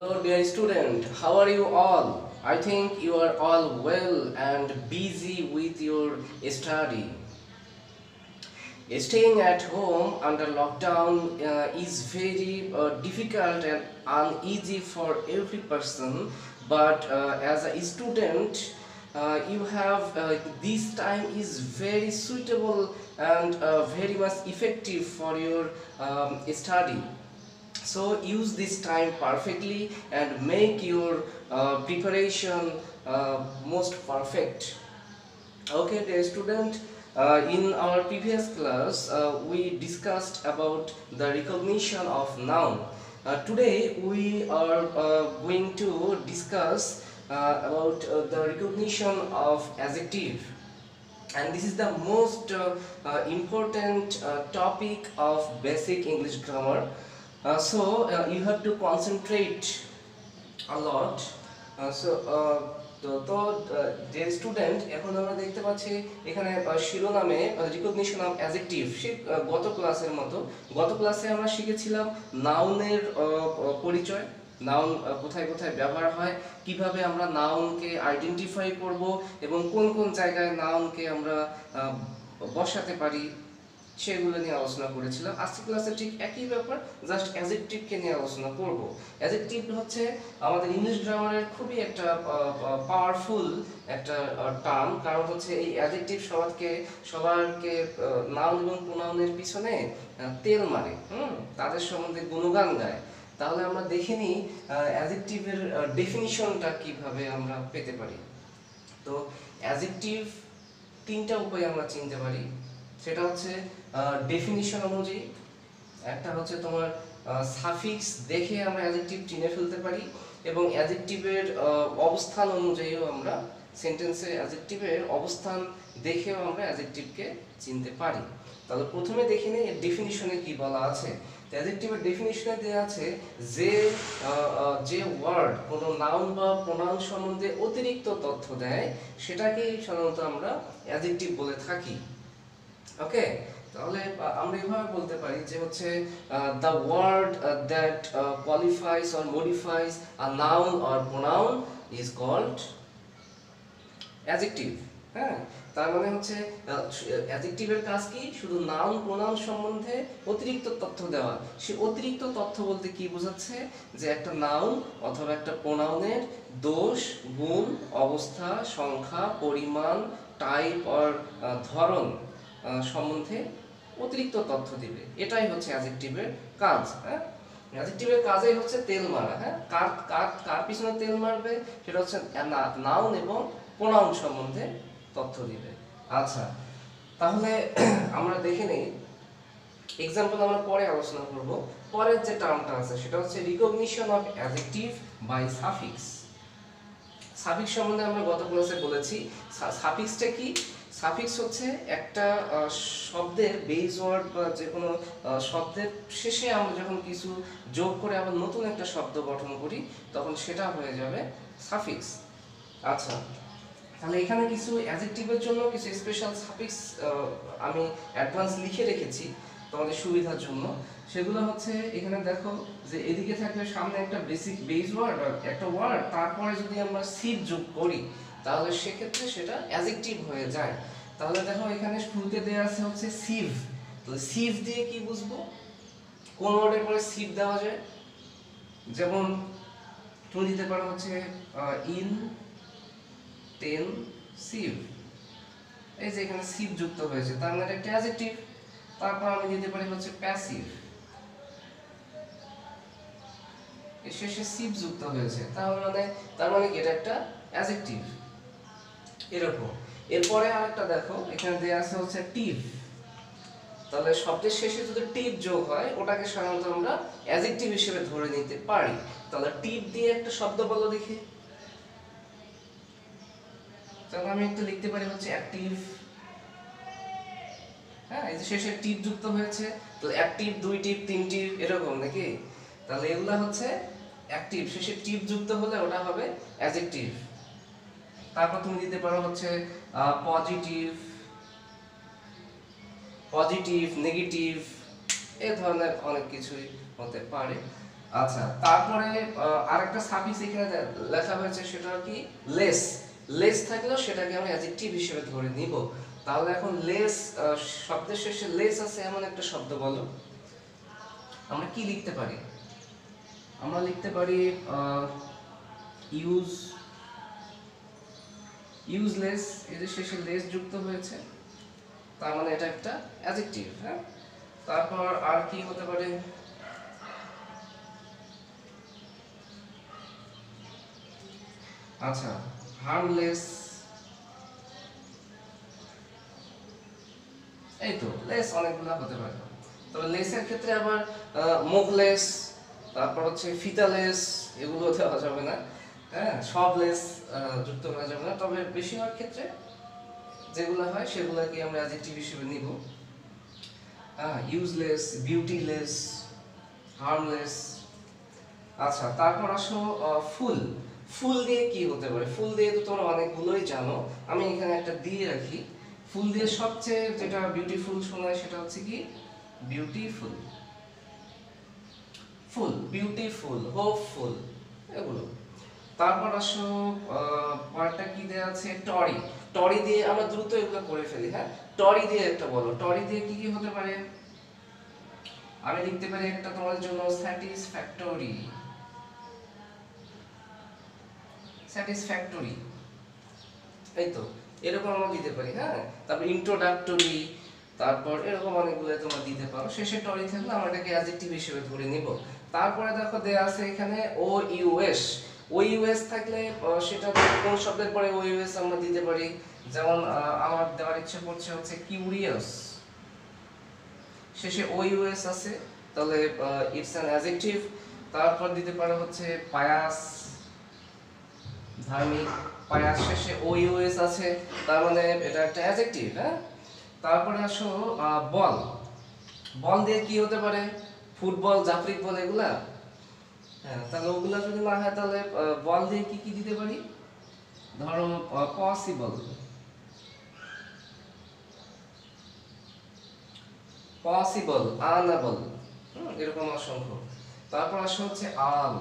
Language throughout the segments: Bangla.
Hello dear student, how are you all? I think you are all well and busy with your study. Staying at home under lockdown is very difficult and uneasy for every person, but as a student, you have this time is very suitable and very much effective for your study. So use this time perfectly and make your preparation most perfect. Okay, dear student, in our previous class we discussed about the recognition of noun. Today we are going to discuss about the recognition of adjective, and this is the most important topic of basic English grammar. So you have to concentrate a lot. তো যে স্টুডেন্ট এখন আমরা দেখতে পাচ্ছি এখানে শিরোনামে রিকগনিশন অফ অ্যাডজেক্টিভ, সে গত ক্লাসে আমরা শিখেছিলাম নাউনের পরিচয়, নাউন কোথায় কোথায় ব্যবহার হয়, কিভাবে আমরা নাউনকে আইডেন্টিফাই করব এবং কোন কোন জায়গায় নাউনকে আমরা বসাতে পারি সেগুলো নিয়ে আলোচনা করেছিলাম। আজকে ক্লাসে ঠিক একই ব্যাপার, জাস্ট অ্যাডজেক্টিভকে নিয়ে আলোচনা করব। অ্যাডজেক্টিভ হচ্ছে আমাদের ইংলিশ গ্রামারের খুবই একটা পাওয়ারফুল একটা টার্ম, কারণ হচ্ছে এই অ্যাডজেক্টিভ সবারকে নাউন এবং প্রোনাউনের পিছনে তেল মারে, তাদের সম্বন্ধে গুণগান গায়। তাহলে আমরা দেখে নিই অ্যাডজেক্টিভের ডেফিনিশনটা কিভাবে আমরা পেতে পারি। তো অ্যাডজেক্টিভ তিনটা উপায়ে আমরা চিনতে পারি, সেটা হচ্ছে ডেফিনিশন অনুযায়ী, একটা হচ্ছে তোমার সাফিক্স দেখে আমরা অ্যাডজেক্টিভ চিনে ফেলতে পারি, এবং অ্যাডজেক্টিভের অবস্থান অনুযায়ীও আমরা সেন্টেন্সে অ্যাডজেক্টিভের অবস্থান দেখেও আমরা অ্যাডজেক্টিভকে চিনতে পারি। তাহলে প্রথমে দেখে নিই এর ডেফিনিশনে কি বলা আছে। অ্যাডজেক্টিভের ডেফিনিশনে দেওয়া আছে যে ওয়ার্ড কোনো নাউন বা প্রোনাউন সম্বন্ধে অতিরিক্ত তথ্য দেয় সেটাকেই সাধারণত আমরা অ্যাডজেক্টিভ বলে থাকি। ওকে, তাহলে আমরা এভাবে বলতে পারি যে হচ্ছে the word that qualifies or modifies a noun or pronoun is called adjective. হ্যাঁ, তার মানে হচ্ছে অ্যাডজেক্টিভের কাজ কি, শুধু নাউন প্রোনাউন সম্বন্ধে অতিরিক্ত তথ্য দেওয়া। সে অতিরিক্ত তথ্য বলতে কি বোঝাচ্ছে, যে একটা নাউন অথবা একটা প্রোনাউনের দোষ, গুণ, অবস্থা, সংখ্যা, পরিমাণ, টাইপ অর ধরন সম্বন্ধে অতিরিক্ত তথ্য দিবে। এটাই হচ্ছে অ্যাডজেক্টিভের কাজ। হ্যাঁ, অ্যাডজেক্টিভের কাজই হচ্ছে তেল মারা। হ্যাঁ, কার কার কার পিছনে তেল মারবে, সেটা হচ্ছে নাউন এবং প্রোনাউন সম্বন্ধে তথ্য দিবে। আচ্ছা, তাহলে আমরা দেখে নেই এক্সাম্পল, আমরা পরে আলোচনা করব। পরের যে টার্মটা আছে সেটা হচ্ছে recognition of adjective by suffix. Suffix সম্বন্ধে আমরা গত ক্লাসে বলেছি। সাফিক্সটা কি? সাফিক্স হচ্ছে একটা শব্দের বেস ওয়ার্ড বা যে কোনো শব্দের শেষে আমরা যখন কিছু যোগ করে আবার নতুন একটা শব্দ গঠন করি তখন সেটা হয়ে যাবে সাফিক্স। আচ্ছা, তাহলে এখানে কিছু অ্যাডজেক্টিভের জন্য কিছু স্পেশাল সাফিক্স আমি অ্যাডভান্স লিখে রেখেছি তোমাদের সুবিধার জন্য। সেগুলো হচ্ছে এখানে দেখো, যে এদিকে থাকবে সামনে একটা বেসিক বেস ওয়ার্ড, একটা ওয়ার্ড, তারপরে যদি আমরা সিভ যোগ করি তাহলে সেক্ষেত্রে সেটা অ্যাডজেক্টিভ হয়ে যায়। তাহলে দেখো এখানে শুরুতে দেওয়া আছে হচ্ছে সিভ। তাহলে সিভ দিয়ে কি বুঝবো, কোন ওয়ার্ডের পরে সিভ দেওয়া যায়। যেমন তুমি দিতে পারো হচ্ছে ইন টেন সিভ, এই যে এখানে সিভ যুক্ত হয়েছে, তার মানে একটা অ্যাডজেক্টিভ। তারপর আমি দিতে পারি হচ্ছে প্যাসিভ, এর শেষে সিভ যুক্ত হয়েছে, তার মানে কি এটা একটা অ্যাডজেক্টিভ। এরকম এরপরে আরেকটা দেখো, এখানে দেয়া আছে হচ্ছে টিভ। তাহলে শব্দের শেষে যদি টিভ যোগ হয় ওটাকে সাধারণত আমরা অ্যাডজেক্টিভ হিসেবে ধরে নিতে পারি। তাহলে টিভ দিয়ে একটা শব্দ বলো দেখি। তাহলে আমি একটু লিখতে পারি হচ্ছে অ্যাক্টিভ। হ্যাঁ, এই যে শেষে টিপ যুক্ত হয়েছে, তো এক টিপ, দুই টিপ, তিন টিপ, এরকম নাকি। তাহলে এগুলা হচ্ছে অ্যাক্টিভ, শেষে টিপ যুক্ত হলে ওটা হবে অ্যাডজেক্টিভ। তারপর তুমি দিতে পারো হচ্ছে পজিটিভ, পজিটিভ, নেগেটিভ, এই ধরনের অনেক কিছুই হতে পারে। আচ্ছা, তারপরে আরেকটা সাফিক্স এখানে লেখা হয়েছে, সেটা কি লেস। লেস থাকলেও সেটাকে আমরা অ্যাডজেক্টিভ হিসেবে ধরে নিব। তাহলে এখন লেস, শব্দের শেষে লেস আছে এমন একটা শব্দ বলো। আমরা কি লিখতে পারি? আমরা লিখতে পারি ইউজ, ইউজলেস। এই যে শেষে লেস যুক্ত হয়েছে, তার মানে এটা একটা অ্যাডজেক্টিভ। হ্যাঁ, তারপর আর কি হতে পারে? আচ্ছা, হার্মলেস। এই তো লেস অনেকগুলো হতে পারে। তবে লেসের ক্ষেত্রে আবার মুখলেস, তারপর হচ্ছে ফিতালেস, এগুলো দেওয়া যাবে না। হ্যাঁ, সব লেস যুক্ত করা যাবে না, তবে বেশিরভাগ ক্ষেত্রে যেগুলো হয় সেগুলোকে আমরা অ্যাডজেক্টিভ হিসেবে নিব। Useless, beautiless, harmless. আচ্ছা, তারপর আসো ফুল। ফুল দিয়ে কি হতে পারে? ফুল দিয়ে তো তোমরা অনেকগুলোই জানো, আমি এখানে একটা দিয়ে রাখি। ফুল দিয়ে সবচেয়ে যেটা বিউটিফুল শোনায় সেটা হচ্ছে কি বিউটিফুল। ফুল, বিউটিফুল, হোপফুল, এগুলো। তারপর আসো পরেরটা কি দেয়া আছে? টরি। টরি দিয়ে আমরা দ্রুত এগুলো করে ফেলি। হ্যাঁ, টরি দিয়ে একটা বলো, টরি দিয়ে কি কি হতে পারে? আমি লিখতে পারি একটা তোমাদের জন্য, স্যাটিসফ্যাক্টরি। স্যাটিসফ্যাক্টরি, এই তো এরকম আমরা দিতে পারি। হ্যাঁ, তারপর ইন্ট্রোডাক্টরি, তারপর এরকম অনেকগুলো তোমরা দিতে পারো। শেষে টরি থাকলে আমরা এটাকে অ্যাডজেক্টিভ হিসেবে ধরে নিব। তারপরে দেখো দেয়া আছে এখানে ও ইউএস। ও ইউএস থাকলে সেটা কোন শব্দের পরে ও ইউএস আমরা দিতে পারি? যেমন আমার দেওয়ার ইচ্ছে করছে হচ্ছে কিউরিয়াস, শেষে ও ইউএস আছে, তাহলে ইটস অ্যান অ্যাডজেক্টিভ। তারপর দিতে পারো হচ্ছে পায়াস, ধার্মিক। পায়াস শেষে ও ইউএস আছে, তার মানে এটা একটা অ্যাডজেক্টিভ। হ্যাঁ, তারপরে আসো বল। বল দিয়ে কি হতে পারে? ফুটবল, জাফরিক বল, এগুলা। হ্যাঁ, তাহলে ওগুলা যদি না হয় তাহলে বল দিয়ে কি কি দিতে পারি? ধরো পসিবল, পসিবল, আনএবল, এরকম অসংখ্য। তারপর আসো হচ্ছে আল।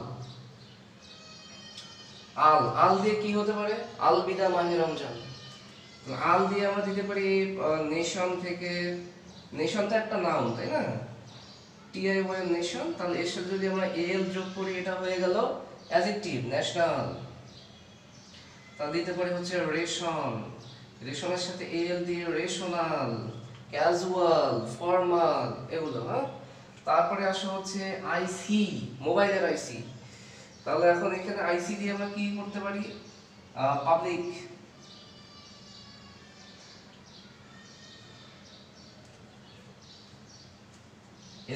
আল, আল দিয়ে কি হতে পারে? আলবিদা মাহে রমজান। আল দিয়ে আমরা দিতে পারি নেশন থেকে। নেশন তো একটা নাউন, তাই না? টিআই ওয়াই নেশন, তাহলে এর সাথে যদি আমরা এল যোগ করি এটা হয়ে গেল অ্যাডজেক্টিভ, ন্যাশনাল। তাহলে দিতে পারি হচ্ছে রেশন। রেশনের সাথে এল দিয়ে রেশনাল, ক্যাজুয়াল, ফর্মাল, এগুলো। হ্যাঁ, তারপরে আসা হচ্ছে আইসি, মোবাইলের আইসি। তাহলে এখন এখানে আইসি দিয়ে আমরা কি করতে পারি? পাবলিক,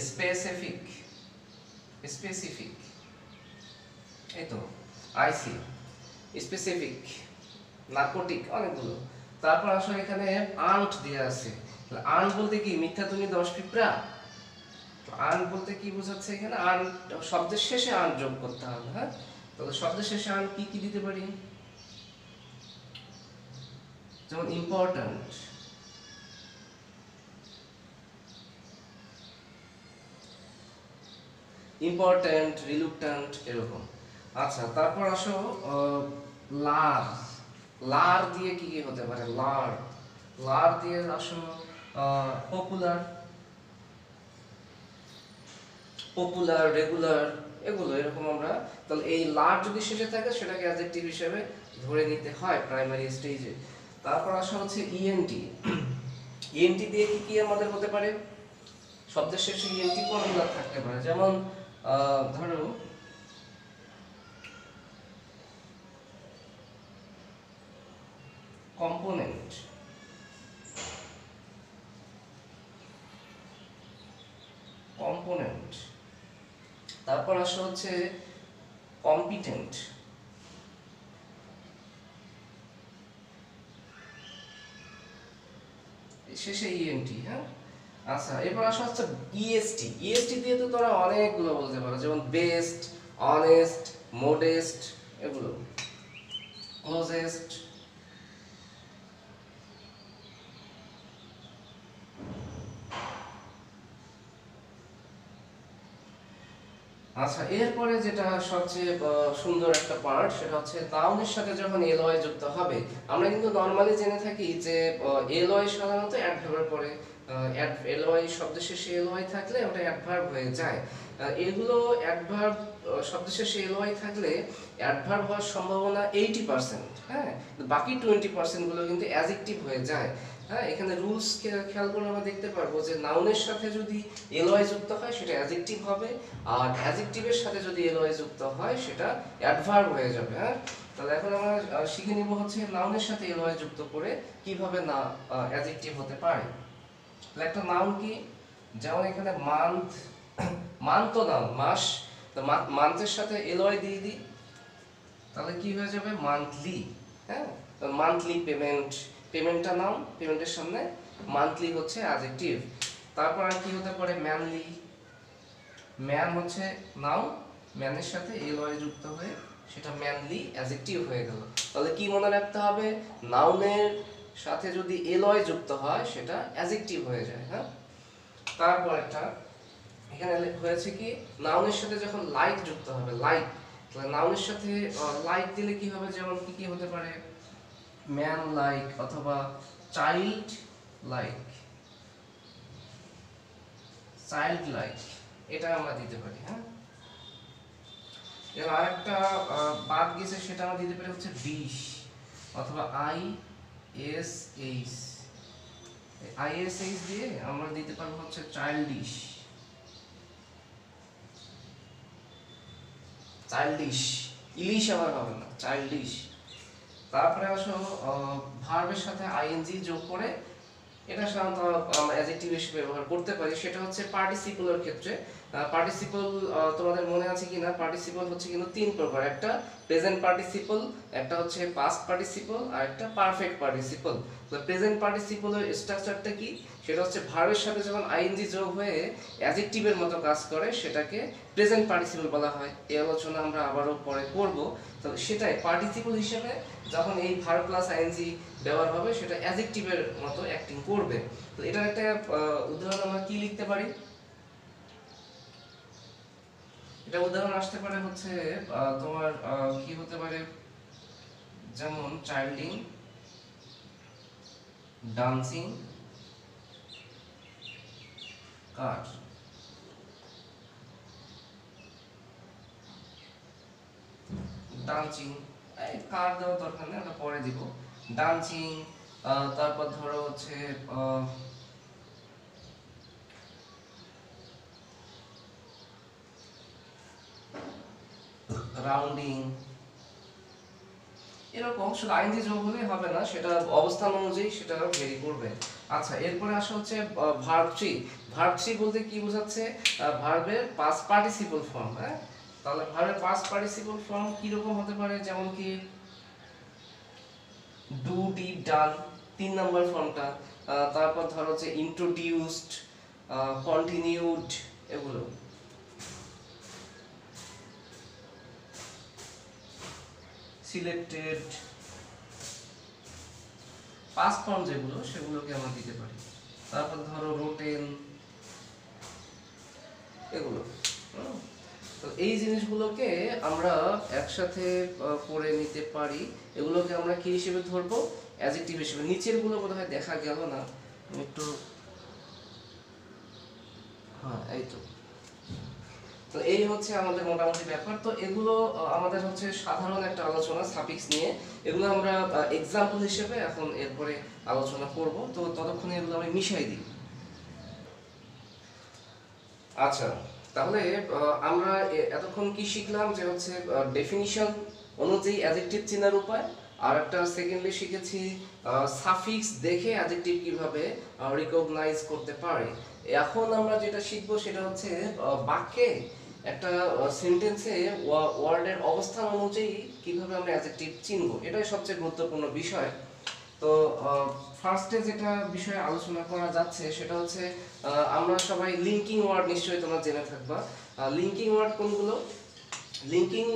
স্পেসিফিক, স্পেসিফিক, এই তো আইসি, স্পেসিফিক, নার্কোটিক, অনেকগুলো। তারপর আসলে এখানে আর্ট দেয়া আছে। আর্ট বলতে কি? মিথ্যা তুমি 10 পিঁপড়া। আর্ট বলতে কি বোঝাচ্ছে এখানে? আর্ট শব্দের শেষে আর্ট যোগ করতে হবে। হ্যাঁ, তাহলে শব্দের শেষে আর্ট কি কি দিতে পারি? যেমন ইম্পর্ট্যান্ট, ইম্পর্ট্যান্ট, রিলুক্ট্যান্ট, এরকম। আচ্ছা, তারপর আসো লার। লার দিয়ে কি কি হতে পারে? লার, লার দিয়ে আসো পপুলার, পপুলার, রেগুলার, এগুলো এরকম আমরা। তাহলে এই লার যদি শেষে থাকে সেটাকে অ্যাডজেক্টিভ হিসেবে ধরে নিতে হয় প্রাইমারি স্টেজে। তারপর আসা হচ্ছে ইএনটি। ইএনটি দিয়ে কি কি আমাদের হতে পারে? শব্দের শেষে ইএনটি কোনগুলো থাকতে পারে? যেমন ধরো কম্পোনেন্ট, কম্পোনেন্ট। তারপর আসা হচ্ছে কম্পিটেন্ট। শেষে ইএনটি। হ্যাঁ, আচ্ছা, এবার আসা হচ্ছে ইএসটি। ইএসটি দিয়ে তো তোরা অনেকগুলো বলতে পারো, যেমন বেস্ট, অনেস্ট, মোডেস্ট, এগুলো, ক্লোজেস্ট। আচ্ছা, এরপরে যেটা সবচেয়ে সুন্দর একটা পার্ট, সেটা হচ্ছে নাউনের সাথে যখন এলওয়াই যুক্ত হবে। আমরা কিন্তু নর্মালি জেনে থাকি যে এলওয়াই সাধারণত অ্যাডভার্বের পরে, এলওয়াই শব্দের শেষে এলওয়াই থাকলে ওটা অ্যাডভার্ব হয়ে যায়। এগুলো অ্যাডভার্ব শব্দের শেষে এলওয়াই থাকলে অ্যাডভার্ব হওয়ার সম্ভাবনা 80%, হ্যাঁ, বাকি 20% গুলো কিন্তু অ্যাডজেক্টিভ হয়ে যায়। হ্যাঁ, এখানে রুলস খেয়াল করে আমরা দেখতে পারবো যে নাউনের সাথে যদি এলওয়াই যুক্ত হয় সেটা অ্যাডজেক্টিভ হবে, আর অ্যাডজেক্টিভের সাথে যদি এলওয়াই যুক্ত হয় সেটা অ্যাডভার্ব হয়ে যাবে। হ্যাঁ, তাহলে এখন আমরা শিখে নিব হচ্ছে নাউনের সাথে এলওয়াই যুক্ত করে কিভাবে না অ্যাডজেক্টিভ হতে পারে। তাহলে একটা নাউন কি, যেমন এখানে মান্থ, মান্থ তো নাউন, মাস, তো মান্থের সাথে এলওয়াই দিয়ে দিই, তাহলে কি হয়ে যাবে, মান্থলি। হ্যাঁ, মান্থলি পেমেন্ট, পেমেন্টটা নাউন, পেমেন্টের সামনে মান্থলি হচ্ছে অ্যাডজেক্টিভ। তারপর আর কি হতে পারে, ম্যানলি, ম্যান হচ্ছে নাউন, ম্যানের সাথে এলওয়াই যুক্ত হয়ে সেটা ম্যানলি অ্যাডজেক্টিভ হয়ে গেল। তাহলে কি মনে রাখতে হবে, নাউনের সাথে যদি এলওয়াই যুক্ত হয় সেটা অ্যাডজেক্টিভ হয়ে যায়। হ্যাঁ, তারপর একটা এখানে হয়েছে কি, নাউনের সাথে যখন লাইক যুক্ত হবে, লাইক, তাহলে নাউনের সাথে লাইক দিলে কি হবে, যেমন কি কি হতে পারে, ম্যান লাইক অথবা চাইল্ড লাইক, চাইল্ড লাইক, এটা আমরা দিতে পারি। হ্যাঁ, এবার আরেকটা বাদ গেছে, সেটা আমরা দিতে পারি হচ্ছে ডিশ অথবা ISH, ISH দিয়ে আমরা দিতে পারবো হচ্ছে চাইল্ডিশ, চাইল্ডিশ, ইলিশ আবার হবে না, চাইল্ডিশ। তারপরে আসো ভার্বের সাথে আইএনজি যোগ করে, এটা সাধারণত আমরা অ্যাডজেক্টিভ হিসেবে ব্যবহার করতে পারি, সেটা হচ্ছে পার্টিসিপলের ক্ষেত্রে। পার্টিসিপল তোমাদের মনে আছে কিনা, পার্টিসিপল হচ্ছে কিন্তু তিন প্রকার, একটা প্রেজেন্ট পার্টিসিপল, একটা হচ্ছে পাস্ট পার্টিসিপল, আর একটা পারফেক্ট পার্টিসিপল। তো প্রেজেন্ট পার্টিসিপলের স্ট্রাকচারটা কি, সেটা হচ্ছে ভার্বের সাথে যখন আইএনজি যোগ হয়ে অ্যাডজেক্টিভের মতো কাজ করে সেটাকে প্রেজেন্ট পার্টিসিপল বলা হয়। এই আলোচনা আমরা আবারও পরে করব। তো সেটাই পার্টিসিপল হিসেবে যখন এই ভার্ব প্লাস আইএনজি ব্যবহার হবে সেটা অ্যাডজেক্টিভের মতো অ্যাক্টিং করবে। তো এটার একটা উদাহরণ আমরা কি লিখতে পারি, এটা উদাহরণ আসতে পারে হচ্ছে তোমার কি হতে পারে, যেমন চাইল্ডিং, ডান্সিং, কার। ডান্সিং, এই কার দেওয়ার দরকার নেই, আমরা পরে দিব। ডান্সিং, তারপর ধরো হচ্ছে রাউন্ডিং, এরকম শুধু আইএনজি যোগ হলে হবে না, সেটা অবস্থান অনুযায়ী সেটা ভেরি করবে। আচ্ছা, এরপরে আসা হচ্ছে ভার্ব থ্রি। ভার্ব থ্রি বলতে কি বোঝাচ্ছে, ভার্বের পাস্ট পার্টিসিপল ফর্ম। হ্যাঁ, তাহলে ভার্বের পাস্ট পার্টিসিপল ফর্ম কি রকম হতে পারে, যেমন কি ডু, ডিড, ডান, 3 নাম্বার ফর্মটা। তারপর ধরো হচ্ছে ইন্ট্রোডিউসড, কন্টিনিউড, এগুলো। সিলেক্টেড, পাস্ট ফর্ম যেগুলো সেগুলোকে আমরা দিতে পারি। তারপর ধরো রোটেন, এগুলো। তো এই জিনিসগুলোকে আমরা একসাথে পড়ে নিতে পারি। এগুলোকে আমরা কি হিসেবে ধরবো, অ্যাডজেক্টিভ হিসেবে। নিচের গুলো বোধহয় দেখা গেল না, একটু, হ্যাঁ এই তো। তো এই হচ্ছে আমাদের মোটামুটি ব্যাপার। তো এগুলো আমাদের হচ্ছে সাধারণ একটা আলোচনা সাফিক্স নিয়ে, এগুলো আমরা এক্সাম্পল হিসেবে এখন এরপরে আলোচনা করব। তো ততক্ষণে এগুলো আমি মিশাই দিই। আচ্ছা, তাহলে আমরা এতক্ষণ কি শিখলাম, যে হচ্ছে ডেফিনিশন অনুযায়ী অ্যাডজেক্টিভ চেনার উপায়, আর একটা সেকেন্ডলি শিখেছি সাফিক্স দেখে অ্যাডজেক্টিভ কিভাবে রিকগনাইজ করতে পারে। এখন আমরা যেটা শিখবো সেটা হচ্ছে বাক্যে একটা সেন্টেন্সে ওয়ার্ডের অবস্থান অনুযায়ী কিভাবে আমরা অ্যাডজেক্টিভ চিনবো, এটাই সবচেয়ে গুরুত্বপূর্ণ বিষয়। তো ফার্স্টে যেটা বিষয়ে আলোচনা করা যাচ্ছে সেটা হচ্ছে আমরা সবাই লিঙ্কিং ওয়ার্ড নিশ্চয়ই তোমরা জেনে থাকবা। লিঙ্কিং ওয়ার্ড কোনগুলো, লিঙ্কিং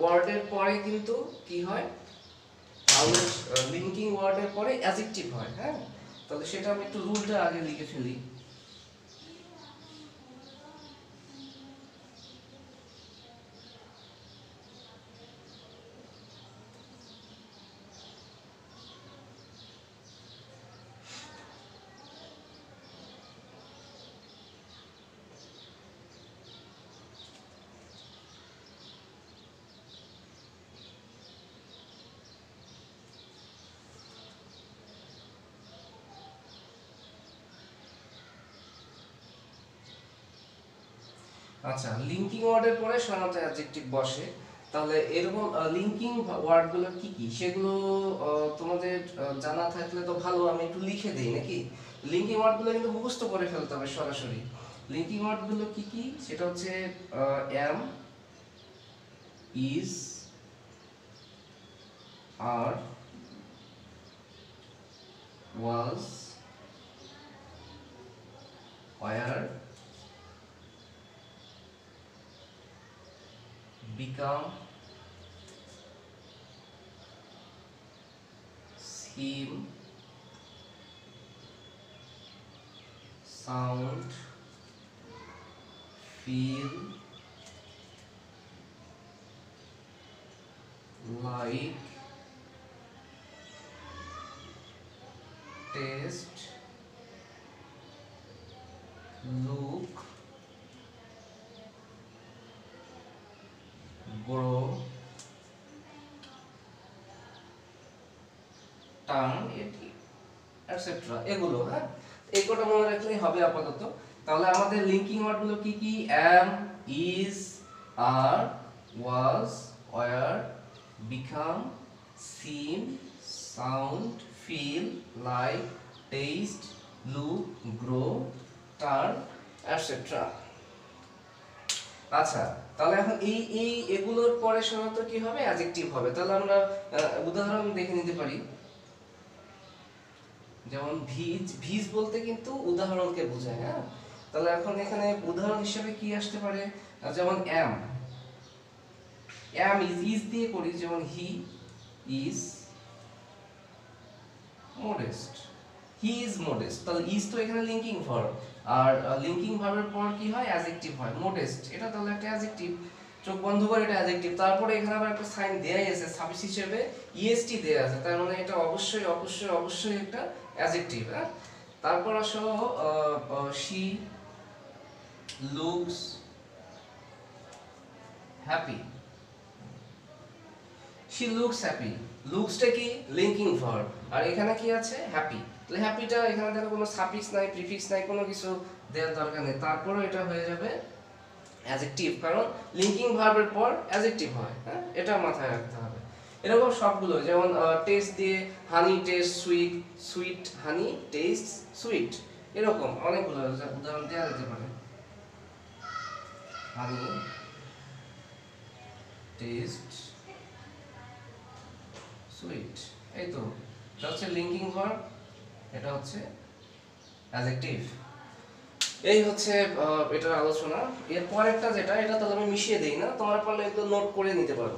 ওয়ার্ডের পরে কিন্তু কি হয়, লিঙ্কিং ওয়ার্ডের পরে অ্যাডজেক্টিভ হয়। হ্যাঁ, তাহলে সেটা আমি একটু রুলটা আগে লিখে ফেলি। আচ্ছা, লিঙ্কিং ওয়ার্ডের পরে সাধারণত অ্যাডজেক্টিভ বসে। তাহলে এরকম লিঙ্কিং ওয়ার্ডগুলো কি কি সেগুলো তোমাদের জানা থাকলে তো ভালো, আমি একটু লিখে দেই নাকি? লিঙ্কিং ওয়ার্ডগুলো কিন্তু মুখস্থ করে ফেলতে হবে সরাসরি। লিঙ্কিং ওয়ার্ডগুলো কি কি সেটা হচ্ছে am, is, are, was, were, become, seem, sound, feel, like, taste, look, grow, turn, etcetera, এগুলো। হ্যাঁ, এই কটা মনে রাখলেই হবে আপাতত। তাহলে আমাদের লিঙ্কিং ওয়ার্ডগুলো কি কি? Am, is, are, was, were, become, seem, sound, feel, like, taste, look, grow, turn, etcetera. আচ্ছা, তাহলে এখন এই এগুলোর পরে সাধারণত কি হবে? অ্যাডজেক্টিভ হবে। তাহলে আমরা উদাহরণ দেখে নিতে পারি। যেমন ভিজ, ভিজ বলতে কিন্তু উদাহরণকে বোঝায়। হ্যাঁ, তাহলে এখন এখানে উদাহরণ হিসেবে কি আসতে পারে? যেমন এম, এম ইজ দিয়ে করি, যেমন he is modest, he is modest. তাহলে ইজ তো এখানে লিঙ্কিং ভার্ব, আর লিঙ্কিং ভার্বের পর কি হয়? অ্যাডজেক্টিভ হয়, মডেস্ট। এটা তাহলে একটা অ্যাডজেক্টিভ, চোখ বন্ধ করে এটা অ্যাডজেক্টিভ। তারপরে এখানে আবার একটা সাইন দেয়াই আছে, সাফিক্স হিসেবে ইএসটি দেয়া আছে, তার মানে এটা অবশ্যই অবশ্যই অবশ্যই একটা অ্যাডজেক্টিভ। হ্যাঁ, তারপর আসো she looks happy, she looks happy, লুকসটা কি? লিঙ্কিং ভার্ব, আর এখানে কি আছে? হ্যাপি। তাহলে হ্যাপিটা এখানে দেখো কোনো সাফিক্স নাই, প্রিফিক্স নাই, কোনো কিছু দেওয়ার দরকার নেই, তারপরেও এটা হয়ে যাবে অ্যাডজেক্টিভ, কারণ লিঙ্কিং ভার্বের পর অ্যাডজেক্টিভ হয়। হ্যাঁ, এটা মাথায় রাখতে হবে। এরকম সবগুলো, যেমন টেস্ট দিয়ে honey taste sweet, sweet honey taste sweet, এরকম অনেকগুলো উদাহরণ দেওয়া যেতে পারে। হানি টেস্ট সুইট, এই তো, এটা হচ্ছে লিঙ্কিং ভার্ব, এটা হচ্ছে অ্যাডজেক্টিভ। এই হচ্ছে এটার আলোচনা। এর পরেরটা যেটা, এটা তাহলে আমি মিশিয়ে দেই না, তোমার পারলে একটু নোট করে নিতে পারো।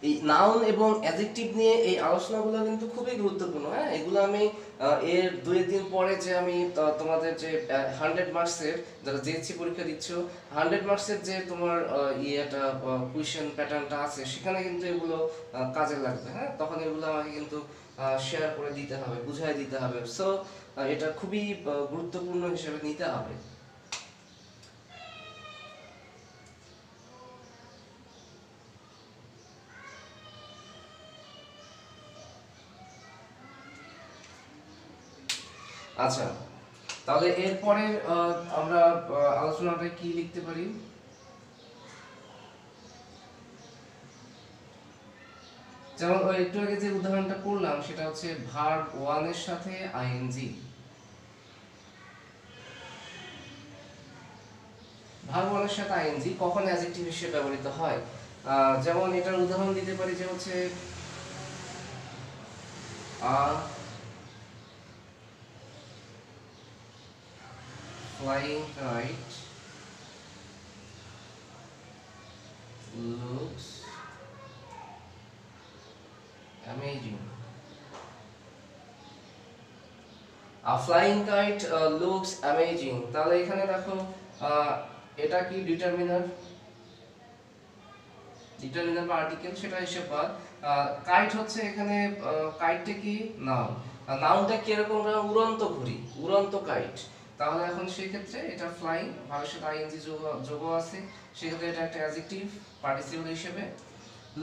এই নাউন এবং অ্যাডজেক্টিভ নিয়ে এই আলোচনাগুলো কিন্তু খুবই গুরুত্বপূর্ণ। হ্যাঁ, এগুলো আমি এর 2 দিন পরে যে আমি তোমাদের যে 100 মার্কসের, যারা জিএসসি পরীক্ষা দিচ্ছ, 100 মার্কসের যে তোমার ইয়েটা কোয়েশ্চেন প্যাটার্নটা আছে, সেখানে কিন্তু এগুলো কাজে লাগবে। হ্যাঁ, তখন এগুলো আমাকে কিন্তু শেয়ার করে দিতে হবে, বুঝাই দিতে হবে। সো এটা খুবই গুরুত্বপূর্ণ হিসেবে নিতে হবে। আচ্ছা, তাহলে এরপরে আমরা আলোচনাটা কি লিখতে পারি? যেমন ওই একটু আগে যে উদাহরণটা করলাম, সেটা হচ্ছে ভার্ব ওয়ান এর সাথে আইএনজি। ভার্ব ওয়ান এর সাথে আইএনজি কখন অ্যাডজেক্টিভ হিসেবে ব্যবহৃত হয়? যেমন এটার উদাহরণ দিতে পারি, যে হচ্ছে a flying kite looks amazing. A flying kite looks amazing। তাহলে এখানে দেখো এটা কি ডিটারমিনার, ডিটারমিনার বা আর্টিকেল, সেটা হিসেব বাদ। কাইট হচ্ছে এখানে, কাইটটা কি? নাউন। নাউনটা কি এরকম? উড়ন্ত ঘুড়ি, উড়ন্ত কাইট। তাহলে এখন সেই ক্ষেত্রে এটা ফ্লাইং, ভার্বের সাথে আইএনজি যোগ আছে, সেক্ষেত্রে এটা একটা অ্যাডজেক্টিভ পার্টিসিপল হিসেবে।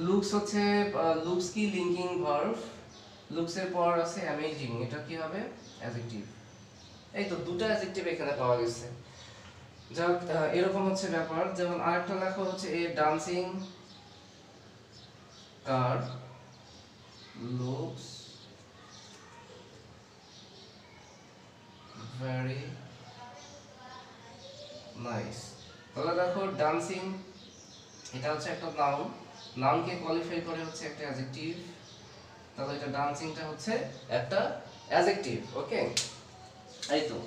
লুকস হচ্ছে লুকস কি লিঙ্কিং ভার্ব, লুকস এর পর আছে অ্যামেজিং, এটা কি হবে অ্যাডজেক্টিভ। এই তো দুটো অ্যাডজেক্টিভ এখানে পাওয়া গেছে। যাক এরকম হচ্ছে ব্যাপার। যেমন আরেকটা লেখা হচ্ছে এ ডান্সিং কার লুকস ভেরি নাইস। তাহলে দেখো ডান্সিং এটা হচ্ছে একটা নাউন, নাউনকে কোয়ালিফাই করে হচ্ছে একটা অ্যাডজেক্টিভ, তাহলে এটা ডান্সিংটা হচ্ছে একটা অ্যাডজেক্টিভ। ওকে, এই তো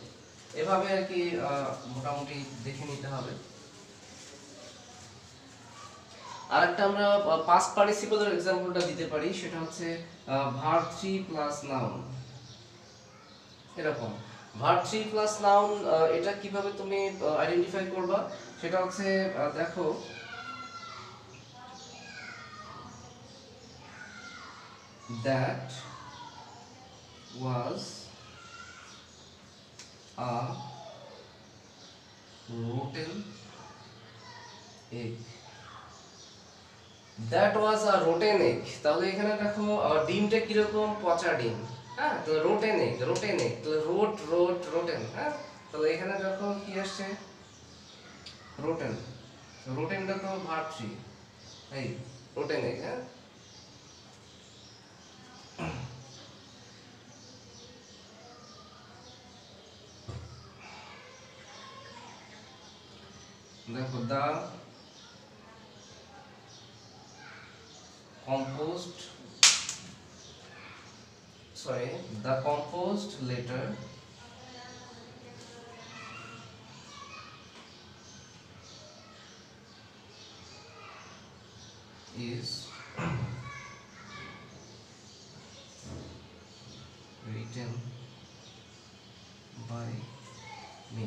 এভাবে আর কি মোটামুটি দেখে নিতে হবে। আরেকটা আমরা পাস্ট পার্টিসিপলের এক্সাম্পলটা দিতে পারি, সেটা হচ্ছে ভার্ব 3 প্লাস নাউন। এরকম ভার্ব 3 প্লাস নাউন, এটা কিভাবে তুমি আইডেন্টিফাই করবা, সেটা হচ্ছে দেখো that was a rotten egg. That was a rotten egg. তাহলে এখানে দেখো ডিমটা কিরকম, পচা ডিম। হ্যাঁ, তো rotten egg, rotten egg, তাহলে rotten, হ্যাঁ, তাহলে এখানে দেখো কি আসছে rotten, রোটেনটা তো ভার্ব 3, এই rotten egg। হ্যাঁ, দেখো the composed letter is written by me.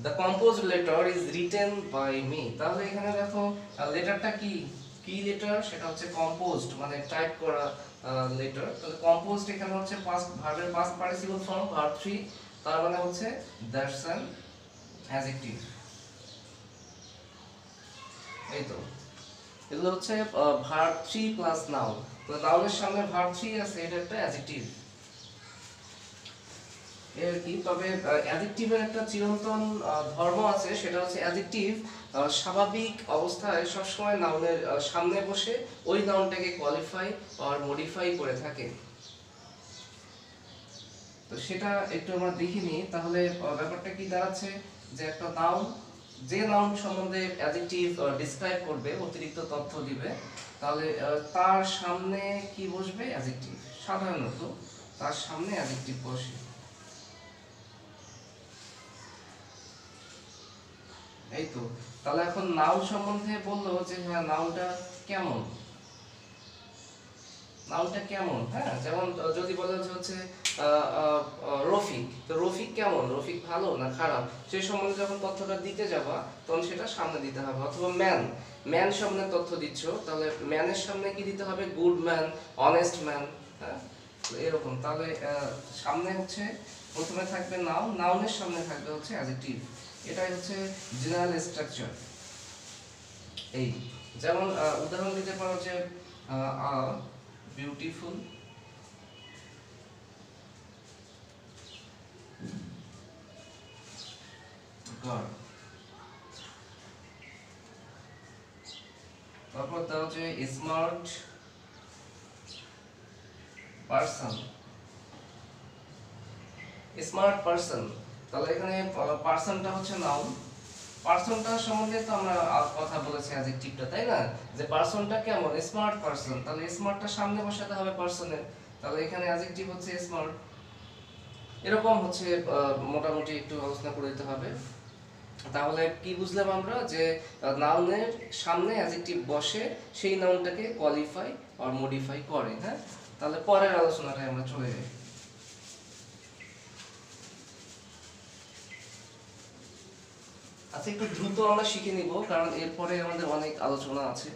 The composed letter is written by me. তাহলে এখানে দেখো লেটারটা কি কি লেটার, সেটা হচ্ছে কম্পোজড, মানে টাইপ করা লেটার। তাহলে কম্পোজড এখানে হচ্ছে পাস্ট ভার্বের পাস্ট পার্টিসিপল ফর্ম ভার্ব 3, তার মানে হচ্ছে দ্যাটস অ্যান অ্যাডজেক্টিভ। এই তো এগুলো হচ্ছে ভার্ব 3 প্লাস নাউন। তো নাউনের সামনে ভার্ব 3 আছে, এটা একটা অ্যাডজেক্টিভ এর কি। তবে অ্যাডজেক্টিভের একটা চিরন্তন ধর্ম আছে, সেটা হচ্ছে অ্যাডজেক্টিভ স্বাভাবিক অবস্থায় সবসময় নাউনের সামনে বসে ওই নাউনটাকে কোয়ালিফাই আর মডিফাই করে থাকে। তো সেটা একটু আমরা দেখে নিই। তাহলে ব্যাপারটা কি দাঁড়াচ্ছে, যে একটা নাউন, যে নাউন সম্বন্ধে অ্যাডজেক্টিভ ডিসক্রাইব করবে, অতিরিক্ত তথ্য দিবে, তাহলে তার সামনে কি বসবে অ্যাডজেক্টিভ। সাধারণত তার সামনে অ্যাডজেক্টিভ বসে। এই তো তাহলে এখন নাউন সম্বন্ধে বললো যে হ্যাঁ নাউনটা কেমন, নাউনটা কেমন। হ্যাঁ, যেমন যদি বলা হচ্ছে রফিক, তো রফিক কেমন, রফিক ভালো না খারাপ, সেই সম্বন্ধে যখন তথ্যটা দিতে যাবা তখন সেটা সামনে দিতে হবে। অথবা ম্যান, ম্যান সম্বন্ধে তথ্য দিচ্ছ, তাহলে ম্যানের সামনে কি দিতে হবে, গুড ম্যান, অনেস্ট ম্যান। হ্যাঁ, এরকম। তাহলে সামনে হচ্ছে প্রথমে থাকবে নাউন, নাউনের সামনে থাকবে হচ্ছে অ্যাডজেক্টিভ। এটাই হচ্ছে জেনারেল স্ট্রাকচার। এই যেমন উদাহরণ দিতে পারো যে বিউটিফুল গার্ল, তারপর দাও যে স্মার্ট পারসন, স্মার্ট পারসন। তাহলে এখানে পারসনটা হচ্ছে নাউন, পারসনটা সম্বন্ধে তো আমরা কথা বলেছি অ্যাডজেক্টিভটা, তাই না, যে পারসনটা কেমন, স্মার্ট পারসন। তাহলে স্মার্টটা সামনে বসাতে হবে পারসনের, তাহলে এখানে অ্যাডজেক্টিভ হচ্ছে স্মার্ট। এরকম হচ্ছে মোটামুটি একটু আলোচনা করে দিতে হবে। তাহলে কি বুঝলাম আমরা, যে নাউনের সামনে অ্যাডজেক্টিভ বসে সেই নাউনটাকে কোয়ালিফাই আর মডিফাই করে। হ্যাঁ, তাহলে পরের আলোচনাটায় আমরা চলে যাই। আচ্ছা, একটু দ্রুত আমরা শিখে নিব, কারণ এরপরে আমাদের অনেক আলোচনা আছে।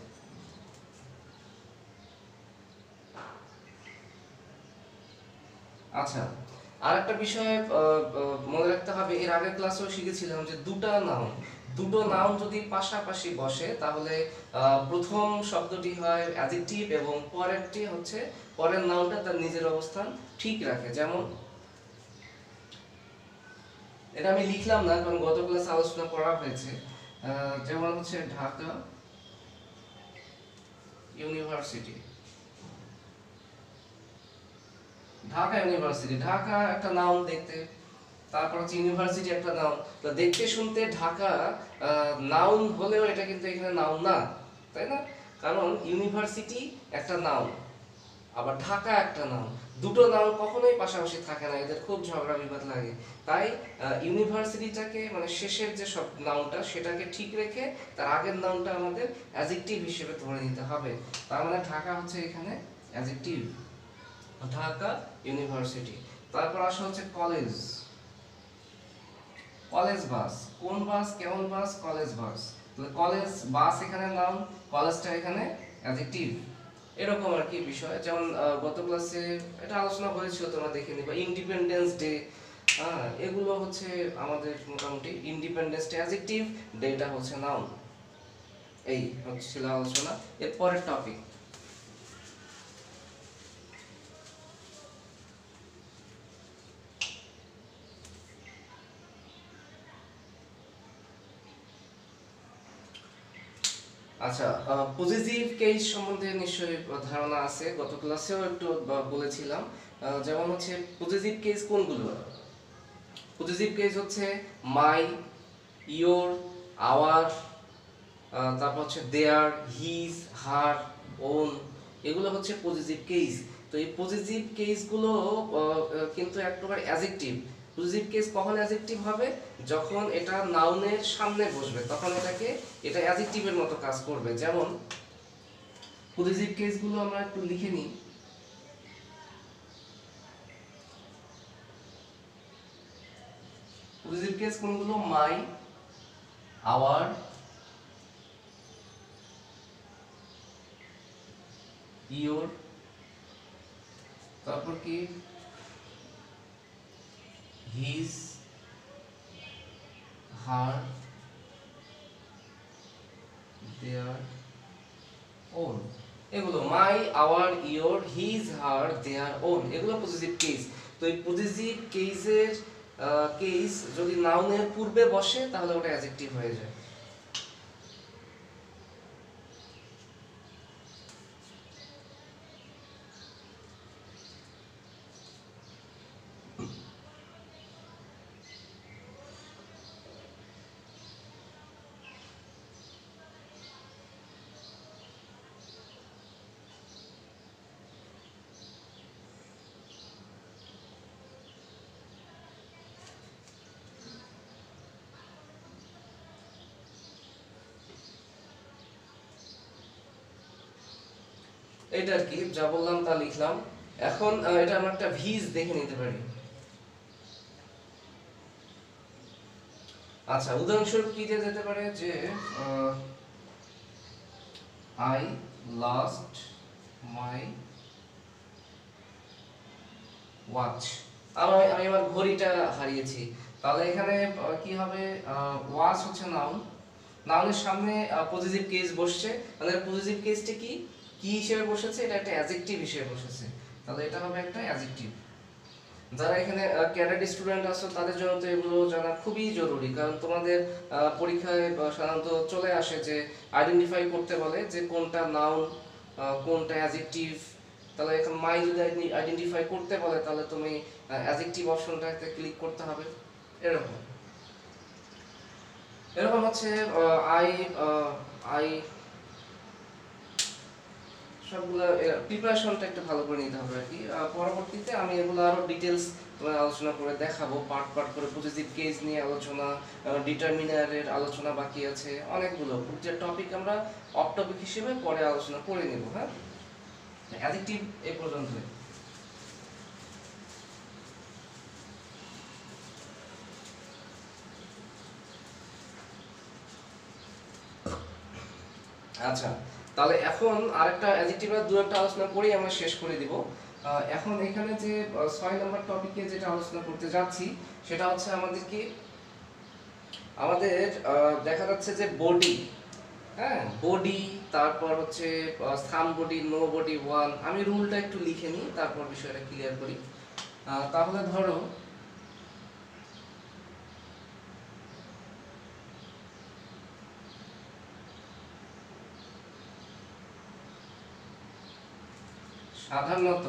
আচ্ছা, আর একটা বিষয় মনে রাখতে হবে, এর আগের ক্লাসেও শিখেছিলাম যে দুটো নাউন যদি পাশাপাশি বসে তাহলে প্রথম শব্দটি হয় অ্যাডজেক্টিভ এবং পরেরটি হচ্ছে পরের নাউনটা তার নিজের অবস্থান ঠিক রাখে। যেমন এটা আমি লিখলাম না কারণ গত ক্লাসে আলোচনা করা হয়েছে। যেমন হচ্ছে ঢাকা ইউনিভার্সিটি। ঢাকা ইউনিভার্সিটি, ঢাকা একটা নাউন দেখতে, তারপর হচ্ছে ইউনিভার্সিটি একটা নাউন। তো দেখতে শুনতে ঢাকা নাউন হলেও এটা কিন্তু এখানে নাউন না, তাই না? কারণ ইউনিভার্সিটি একটা নাউন, আবার ঢাকা একটা নাউন। দুটো নাউন কখনোই পাশাপাশি থাকে না, এদের খুব ঝগড়া বিবাদ লাগে। তাই ইউনিভার্সিটিটাকে মানে শেষের যে সব নাউনটা সেটাকে ঠিক রেখে তার আগের নাউনটা আমাদের অ্যাডজেক্টিভ হিসেবে ধরে নিতে হবে। তার মানে ঢাকা হচ্ছে এখানে অ্যাডজেক্টিভ, ঢাকা ইউনিভার্সিটি। তারপর আসা হচ্ছে কলেজ। কলেজ বাস, কোন বাস, কেমন বাস? College bus. তাহলে কলেজ বাস এখানে নাউন, কলেজটা এখানে অ্যাডজেক্টিভ। এরকম আর কি বিষয়। যেমন গত ক্লাসে এটা আলোচনা হয়েছিল, তোমরা দেখে নিবা। ইন্ডিপেন্ডেন্স ডে, এগুলো হচ্ছে আমাদের মোটামুটি ইন্ডিপেন্ডেন্স ডে অ্যাডজেক্টিভ, ডেটা হচ্ছে নাউন। এই হচ্ছিল আলোচনা। এর পরের টপিক, আচ্ছা, পজিটিভ কেস সম্বন্ধে নিশ্চয়ই ধারণা আছে, গত ক্লাসেও একটু বলেছিলাম। যেমন হচ্ছে পজিটিভ কেস কোনগুলো? পজিটিভ কেস হচ্ছে মাই, ইয়োর, আওয়ার, তারপর হচ্ছে দেয়ার, হিজ, হার, ওন, এগুলো হচ্ছে পজিটিভ কেস। তো এই পজিটিভ কেসগুলো কিন্তু এক প্রকার অ্যাডজেক্টিভ। পজিটিভ কেস কখন অ্যাডজেক্টিভ হবে? যখন এটা নাউনের সামনে বসবে, তখন এটা অ্যাডজেক্টিভের মতো কাজ করবে। যেমন পজিটিভ কেসগুলো আমরা একটু লিখে নিই। পজিটিভ কেস কোনগুলো? মাই, আওয়ার, ইয়োর, তারপর কি হিজ, হার, দেয়ার, ওন। এগুলো my, our, your, his, her, their, own, এগুলো পজিটিভ কেস। তো এই পজিটিভ কেসের কেস যদি নাউনের পূর্বে বসে তাহলে ওটা অ্যাডজেক্টিভ হয়ে যায়। এটা আর কি যা বললাম তা লিখলাম। এখন এটা আমরা একটা ভিজ দেখে নিতে পারি। আচ্ছা, উদাহরণস্বরূপ কি দিয়ে যেতে পারে? যে আই লস্ট মাই ওয়াচ, আমি আমার ঘড়িটা হারিয়েছি। তাহলে এখানে কি হবে? ওয়াচ হচ্ছে নাউন, নাউনের সামনে পজিটিভ কেস বসছে, তাহলে পজিটিভ কেসটা কি কি হিসেবে বসেছে? এটা একটা অ্যাডজেক্টিভ হিসেবে বসেছে, তাহলে এটা হবে একটা অ্যাডজেক্টিভ। যারা এখানে ক্যাডেট স্টুডেন্ট আছো তাদের জন্য তো এগুলো জানা খুবই জরুরি, কারণ তোমাদের পরীক্ষায় সাধারণত চলে আসে যে আইডেন্টিফাই করতে বলে যে কোনটা নাউন কোনটা অ্যাডজেক্টিভ। তাহলে এখন মাই যদি আইডেন্টিফাই করতে বলে তাহলে তুমি অ্যাডজেক্টিভ অপশনটাতে ক্লিক করতে হবে। এরকম এরকম হচ্ছে আই আই সবগুলো প্রিপারেশনটা একটু ভালো করে নিতে হবে আর কি। পরবর্তীতে আমি এগুলো আরো ডিটেলস আলোচনা করে দেখাবো, পার্ট পার্ট করে। পজিটিভ কেস নিয়ে আলোচনা, ডিটারমিনারের আলোচনা বাকি আছে অনেকগুলো, যে টপিক আমরা অফ টপিক হিসেবে পরে আলোচনা করে নেব। হ্যাঁ, অ্যাডজেক্টিভ এই পর্যন্তই। আচ্ছা, তাহলে এখন আরেকটা অ্যাডজেক্টিভ আর দু একটা আলোচনা করেই আমরা শেষ করে দিব। এখন এখানে যে 6 নম্বর টপিকে যেটা আলোচনা করতে যাচ্ছি সেটা হচ্ছে আমাদের দেখা যাচ্ছে যে বডি, হ্যাঁ বডি, তারপর হচ্ছে somebody, no body, one. আমি রুলটা একটু লিখে নিই তারপর বিষয়টা ক্লিয়ার করি। তাহলে ধরো সাধারণত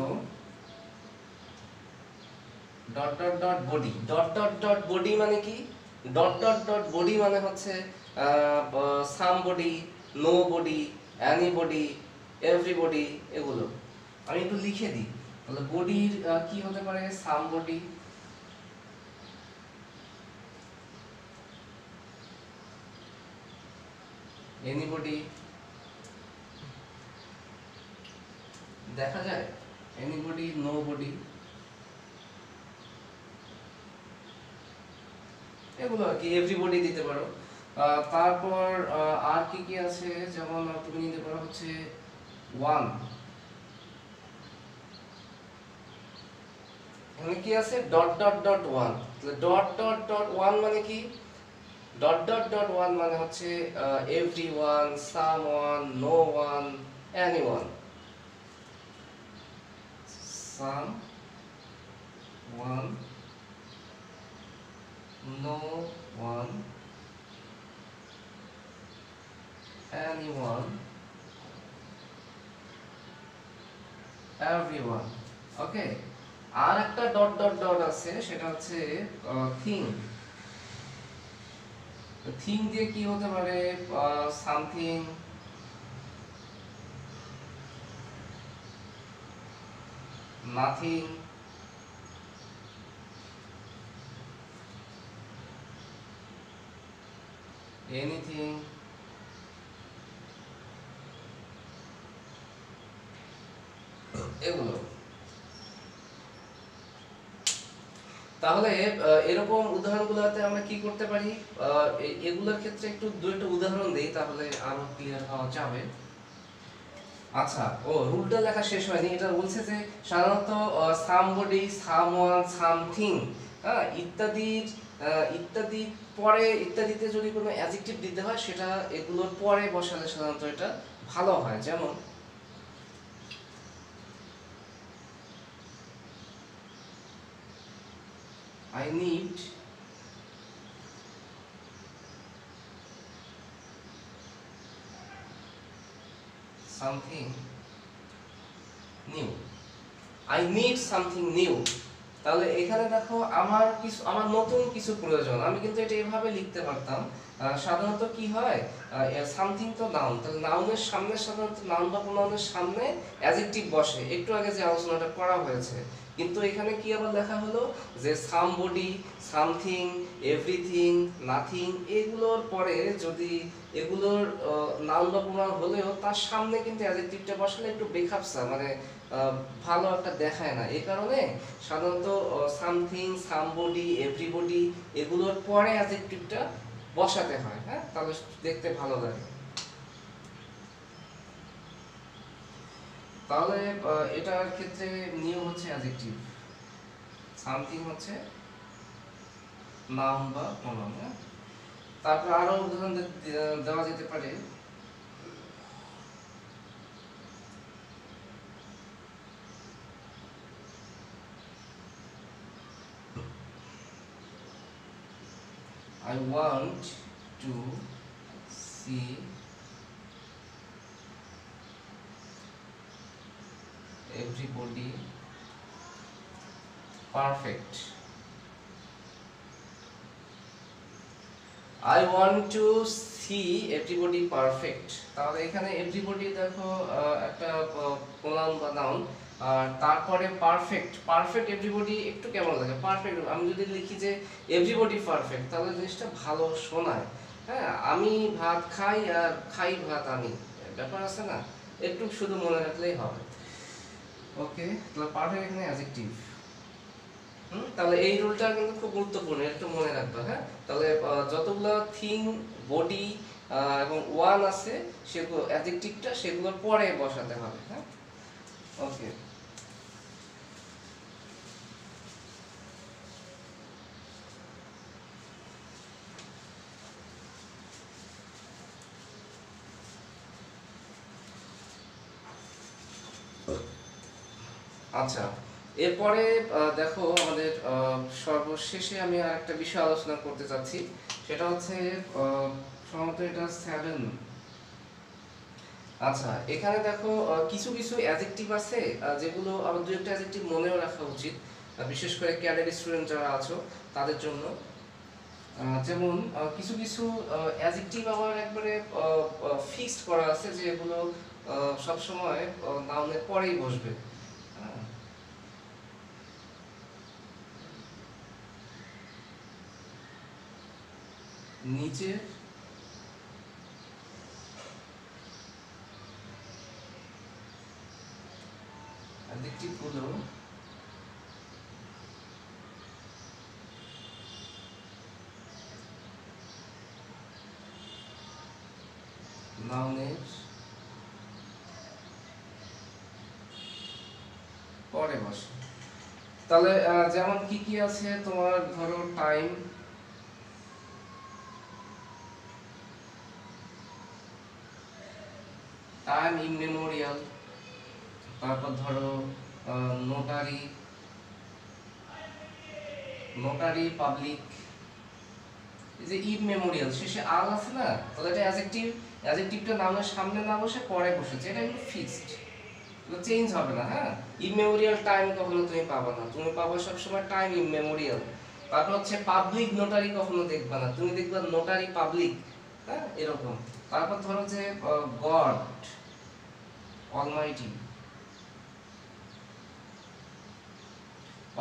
dot dot dot body, dot dot dot body মানে কি, ডট ডট ডট বডি মানে হচ্ছে somebody, nobody, anybody, everybody, এগুলো আমি একটু লিখে দিই। তাহলে বডির কি হতে পারে, সাম বডি, এনিবডি, দেখা যায় এনিবডি, নো বডি, এগুলো আর কি, এভরিবডি দিতে পারো। তারপর আর কি কি আছে, যেমন তুমি নিতে পারো হচ্ছে ওয়ান, এখানে কি আছে, ডট ডট ডট ওয়ান। তাহলে ডট ডট ডট ওয়ান মানে কি, ডট ডট ডট ওয়ান মানে হচ্ছে everyone, someone, no one, anyone, someone, no one, anyone, everyone. Okay, আর একটা ডট ডট ডট আছে, সেটা হচ্ছে থিং। থিং দিয়ে কি হতে পারে, সামথিং, নাথিং, এনিথিং, এগুলো। তাহলে এরকম উদাহরণগুলোতে আমরা কি করতে পারি, এগুলোর ক্ষেত্রে একটু দুইটা উদাহরণ দেই তাহলে আরো ক্লিয়ার হওয়া যাবে। আচ্ছা, রুলটা লেখা শেষ হয়নি। এটা বলছে যে সাধারণত সামবডি, সামওয়ান, সামথিং, হ্যাঁ ইত্যাদির ইত্যাদি পরে, ইত্যাদিতে যদি কোনো অ্যাডজেক্টিভ দিতে হয় সেটা এগুলোর পরে বসালে সাধারণত এটা ভালো হয়। যেমন I need something new, I need something new। তাহলে এখানে দেখো আমার নতুন কিছু প্রয়োজন, আমি কিন্তু এটা এভাবে লিখতে পারতাম। সাধারণত কি হয়, সামথিং তো নাউন, তাহলে নাউনের সামনে সাধারণত নাউন বা প্রোনাউনের সামনে অ্যাডজেক্টিভ বসে, একটু আগে যে আলোচনাটা করা হয়েছে। কিন্তু এখানে কি আবার লেখা হলো যে সামবডি, সামথিং, এভরিথিং, নাথিং, এগুলোর পরে যদি এগুলোর নাউন বা প্রোনাউন হলেও তার সামনে কিন্তু অ্যাডজেক্টিভটা বসালে একটু বেখাপ্সা, মানে ভালো একটা দেখায় না। এই কারণে সাধারণত সামথিং, সামবডি, এভরিবডি এগুলোর পরে অ্যাডজেক্টিভটা বসাতে হয়, হ্যাঁ তাহলে দেখতে ভালো লাগে। তাহলে এটার ক্ষেত্রে নিয়ম হচ্ছে অ্যাডজেক্টিভ, সামথিং হচ্ছে নাউন বা প্রোনাউন। তারপর আরো উদাহরণ দেওয়া যেতে পারে। I want to see everybody perfect, I want to see everybody perfect। তাহলে এখানে everybody দেখো একটা প্রোনাউন বা নাউন, আর তারপরে পারফেক্ট, পারফেক্ট এভরিবডি একটু কেমন লাগে, পারফেক্ট আমি যদি লিখি যে এভরিবডি পারফেক্ট তাহলে জিনিসটা ভালো শোনায়। হ্যাঁ, আমি ভাত খাই আর খাই ভাত আমি, ব্যাপার আছে না, একটু শুধু মনে রাখলেই হবে। ওকে, তাহলে পারফেক্ট এখানে অ্যাডজেক্টিভ। তাহলে এই রুলটা কিন্তু খুব গুরুত্বপূর্ণ, একটু মনে রাখবে। হ্যাঁ, তাহলে যতগুলো থিং, বডি এবং ওয়ান আছে সেগুলো অ্যাডজেক্টিভটা সেগুলোর পরে বসাতে হবে। হ্যাঁ, ওকে। আচ্ছা, এরপরে দেখো আমাদের সর্বশেষে আমি আর একটা বিষয় আলোচনা করতে চাচ্ছি, সেটা হচ্ছে সম্ভবত এটা 7। আচ্ছা, এখানে দেখো কিছু কিছু অ্যাডজেক্টিভ আছে যেগুলো আমার দুই একটা অ্যাডজেক্টিভ মনেও রাখা উচিত, বিশেষ করে ক্যাডেট স্টুডেন্ট যারা আছো তাদের জন্য। যেমন কিছু কিছু অ্যাডজেক্টিভ আবার একবারে ফিক্সড করা আছে যে এগুলো সবসময় নাউনের পরেই বসবে। হ্যাঁ, নিচের অ্যাডজেক্টিভ গুলো নাউনের পরে বসে। তাহলে যেমন কি কি আছে তোমার, ধরো টাইম, টাইম ইমমেমোরিয়াল, তারপর ধরো নোটারি, নোটারি পাবলিক। এই যে ইমমেমোরিয়াল শেষে আল আছে না, তাহলে এটা অ্যাডজেক্টিভ, অ্যাডজেক্টিভটা নাউনের সামনে না বসে পরে বসেছে, এটা কিন্তু ফিক্সড, এটা চেঞ্জ হবে না। হ্যাঁ, ইমমেমোরিয়াল টাইম কখনো তুমি পাবা না, তুমি পাবা সবসময় টাইম ইমমেমোরিয়াল। তারপর হচ্ছে পাবলিক নোটারি কখনো দেখবা না, তুমি দেখবা নোটারি পাবলিক। হ্যাঁ, এরকম। তারপর ধরো যে গড অলমাইটি,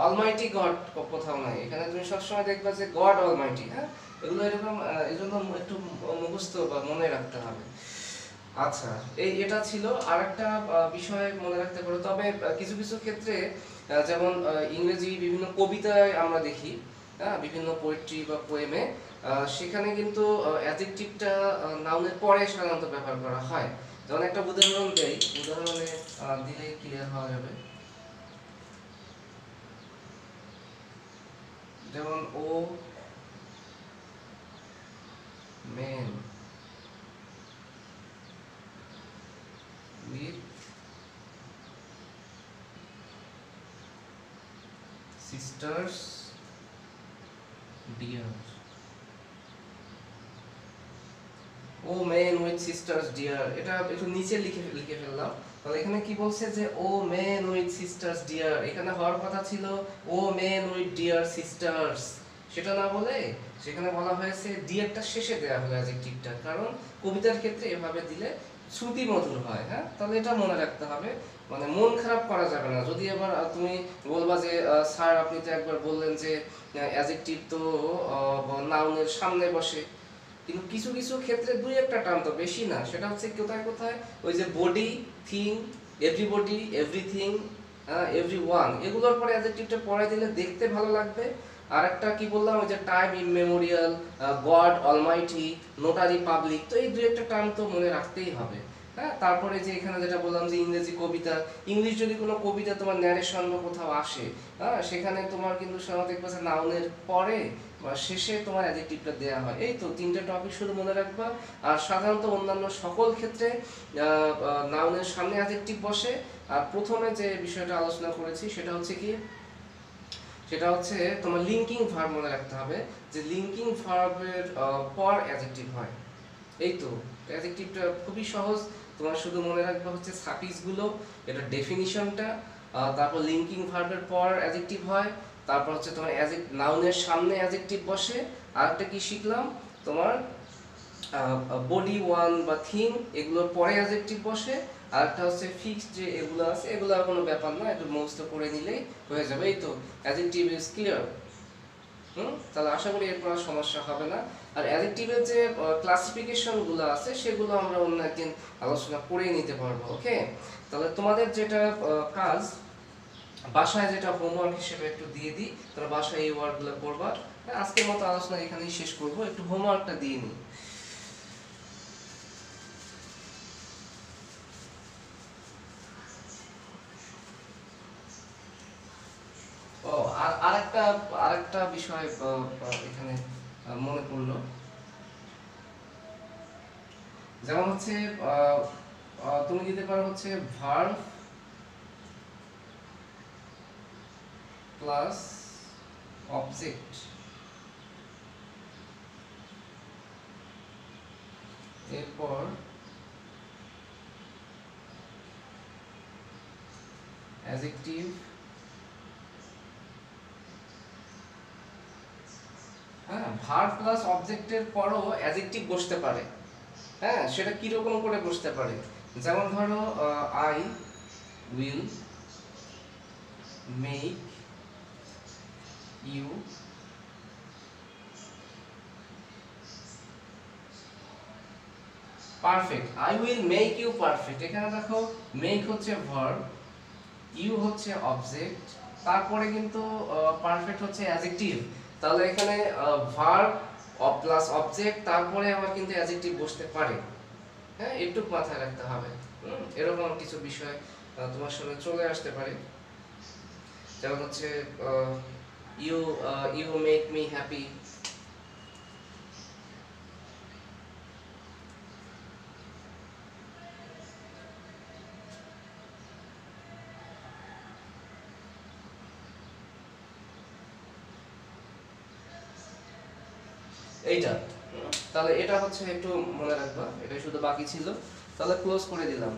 অলমাইটি গড কোথাও নাই, এখানে তুমি সবসময় দেখবা যে গড অলমাইটি। হ্যাঁ, এগুলো এরকম, এজন্য একটু মুখস্থ বা মনে রাখতে হবে। আচ্ছা, এটা ছিল আরেকটা বিষয় মনে রাখতে পারো। তবে কিছু কিছু ক্ষেত্রে যেমন ইংরেজি বিভিন্ন কবিতায় আমরা দেখি, হ্যাঁ, বিভিন্ন পোয়েট্রি বা পোয়েমে সেখানে কিন্তু অ্যাডজেক্টিভটা নাউনের পরে সাধারণত ব্যবহার করা হয়। যেমন একটা উদাহরণ দেই, উদাহরণে দিলে ক্লিয়ার হওয়া যাবে। যেমন O men with sisters dear, O men with sisters dear, এটা একটু নিচে লিখে লিখে ফেললাম। তাহলে এখানে কি বলছে যে ও মেন উইথ সিস্টার্স ডিয়ার, এখানে হওয়ার কথা ছিল ও মেন উইথ ডিয়ার সিস্টার্স, সেটা না বলে সেখানে বলা হয়েছে ডিয়ারটা শেষে দেওয়া হলো অ্যাডজেক্টিভটা, কারণ কবিতার ক্ষেত্রে এভাবে দিলে শ্রুতি মধুর হয়। হ্যাঁ, তাহলে এটা মনে রাখতে হবে, মানে মন খারাপ করা যাবে না। যদি আবার তুমি বলবা যে স্যার আপনি তো একবার বললেন যে অ্যাডজেক্টিভ তো নাউনের সামনে বসে, কিন্তু কিছু কিছু ক্ষেত্রে দুই একটা টার্ম, তো বেশি না, সেটা হচ্ছে কোথায় কোথায় ওই যে body, thing, everybody, everything, everyone, এগুলোর পরে অ্যাডজেক্টিভটা পরে দিলে দেখতে ভালো লাগবে। আর একটা কি বললাম, ওই যে time immemorial, God almighty, notary public, তো এই দুই একটা টার্ম তো মনে রাখতেই হবে। হ্যাঁ, তারপরে যে এখানে যেটা বললাম যে ইংরেজি কবিতা, ইংলিশ যদি কোনো কবিতা তোমার ন্যারেশন বা কোথাও আসে, হ্যাঁ, সেখানে তোমার কিন্তু সাধারণত দেখবে যে নাউনের পরে বা শেষে তোমার অ্যাডজেক্টিভটা দেওয়া হয়। এই তো তিনটে টপিক শুধু মনে রাখবা। আর সাধারণত অন্যান্য সকল ক্ষেত্রে নাউনের সামনে অ্যাডজেক্টিভ বসে। আর প্রথমে যে বিষয়টা আলোচনা করেছি সেটা হচ্ছে কি, সেটা হচ্ছে তোমার লিঙ্কিং ভার্ব মনে রাখতে হবে, যে লিঙ্কিং ভার্বের পর অ্যাডজেক্টিভ হয়। এই তো, অ্যাডজেক্টিভটা খুবই সহজ, তোমার শুধু মনে রাখবে হচ্ছে সাফিক্স গুলো, এটা ডেফিনিশনটা, তারপর লিঙ্কিং ভার্বের পর অ্যাডজেক্টিভ হয়, তারপর হচ্ছে তোমার নাউনের সামনে অ্যাডজেক্টিভ বসে। আরেকটা কি শিখলাম, তোমার বডি, ওয়ান বা থিং, এগুলোর পরে অ্যাডজেক্টিভ বসে। আর একটা হচ্ছে ফিক্সড, যে এগুলো আছে এগুলো আর কোনো ব্যাপার না, একটু মুখস্থ করে নিলেই হয়ে যাবে। এই তো, অ্যাডজেক্টিভ ইজ ক্লিয়ার। তাহলে আশা করি এরপর আর সমস্যা হবে না। আর অ্যাডজেক্টিভের যে ক্লাসিফিকেশন গুলো আছে সেগুলো আমরা অন্য একদিন আলোচনা করেই নিতে পারবো। ওকে, তাহলে তোমাদের যেটা কাজ, বাসায় যেটা হোমওয়ার্ক হিসেবে একটু দিয়ে দিই, তোমরা বাসায় এই ওয়ার্ডগুলো করবা। আজকের মতো আলোচনা এখানেই শেষ করব, একটু হোমওয়ার্কটা দিয়ে নিই। ও, আর আরেকটা আরেকটা বিষয় এখানে মনে পড়লো, যেমন হচ্ছে তুমি দিতে পারো হচ্ছে ভার্ব প্লাস অবজেক্ট, এরপর অ্যাডজেক্টিভ, হ্যাঁ ভার্ব প্লাস অবজেক্টের পরও অ্যাডজেক্টিভ বসতে পারে। হ্যাঁ সেটা কিরকম করে বসতে পারে, যেমন ধরো I will make you perfect. I will make you perfect, এখানে দেখো মেক হচ্ছে ভার্ব, ইউ হচ্ছে অবজেক্ট, তারপরে কিন্তু পারফেক্ট হচ্ছে অ্যাডজেক্টিভ। তাহলে এখানে ভার্ব প্লাস অবজেক্ট তারপরে আবার কিন্তু অ্যাডজেক্টিভ বসতে পারে। হ্যাঁ একটু মাথায় রাখতে হবে। এরকম কিছু বিষয় তোমার সামনে চলে আসতে পারে, যেমন হচ্ছে you you make me happy. এইটা, তাহলে এটা হচ্ছে একটু মনে রাখবা, এটাই শুধু বাকি ছিল। তাহলে ক্লোজ করে দিলাম।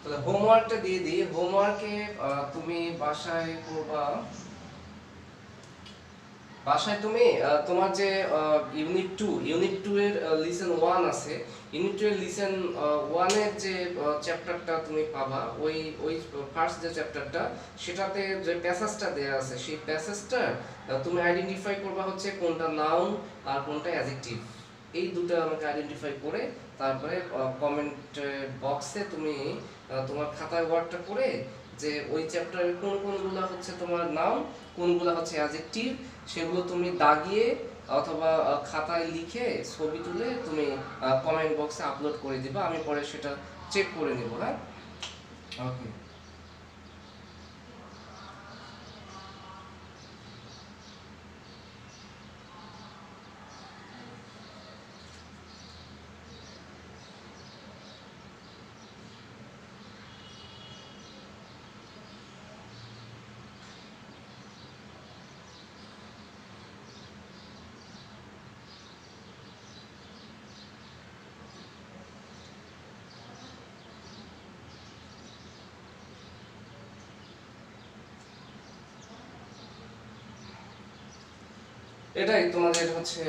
তাহলে হোমওয়ার্কটা দিয়ে দিই। হোমওয়ার্কে তুমি বাসায় করবা, বাসায় তুমি তোমার যে ইউনিট 2 এর লিসন 1 আছে, ইউনিট 2 এর লিসন 1 এর যে চ্যাপ্টারটা তুমি পাবা, ওই ওই ফার্স্ট যে চ্যাপ্টারটা, সেটাতে যে প্যাসেজটা দেয়া আছে, সেই প্যাসেজটা তুমি আইডেন্টিফাই করবা হচ্ছে কোনটা নাউন আর কোনটা অ্যাডজেক্টিভ। এই দুটো আমাকে আইডেন্টিফাই করে তারপরে কমেন্ট বক্সে তুমি তোমার খাতায় ওয়ার্ডটা করে যে ওই চ্যাপ্টারের কোন কোনগুলো হচ্ছে তোমার নাউন, কোনগুলো হচ্ছে অ্যাডজেক্টিভ, সেগুলো তুমি দাগিয়ে অথবা খাতায় লিখে ছবি তুলে তুমি কমেন্ট বক্সে আপলোড করে দিবা, আমি পরে সেটা চেক করে নিব। হ্যাঁ ওকে। এটাই তোমাদের হচ্ছে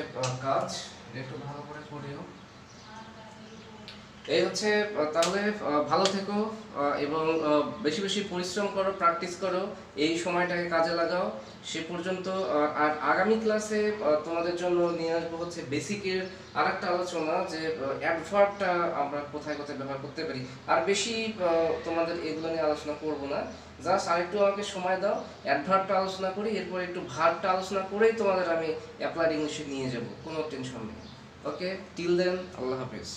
কাজ, একটু ভালো করে পড়িও। এই হচ্ছে তাহলে ভালো থেকো এবং বেশি বেশি পরিশ্রম করো, প্র্যাকটিস করো, এই সময়টাকে কাজে লাগাও। সে পর্যন্ত আর আগামী ক্লাসে তোমাদের জন্য নিয়ে আসবো হচ্ছে বেসিকের আরেকটা আলোচনা, যে অ্যাডভার্বটা আমরা কোথায় কোথায় ব্যবহার করতে পারি। আর বেশি তোমাদের এগুলো নিয়ে আলোচনা করব না, জাস্ট আরেকটু আমাকে সময় দাও, অ্যাডভার্বটা আলোচনা করি, এরপর একটু ভার্বটা আলোচনা করেই তোমাদের আমি অ্যাপ্লাইড ইংলিশে নিয়ে যাব, কোনো টেনশন নেই। ওকে, টিল দেন, আল্লাহ হাফেজ।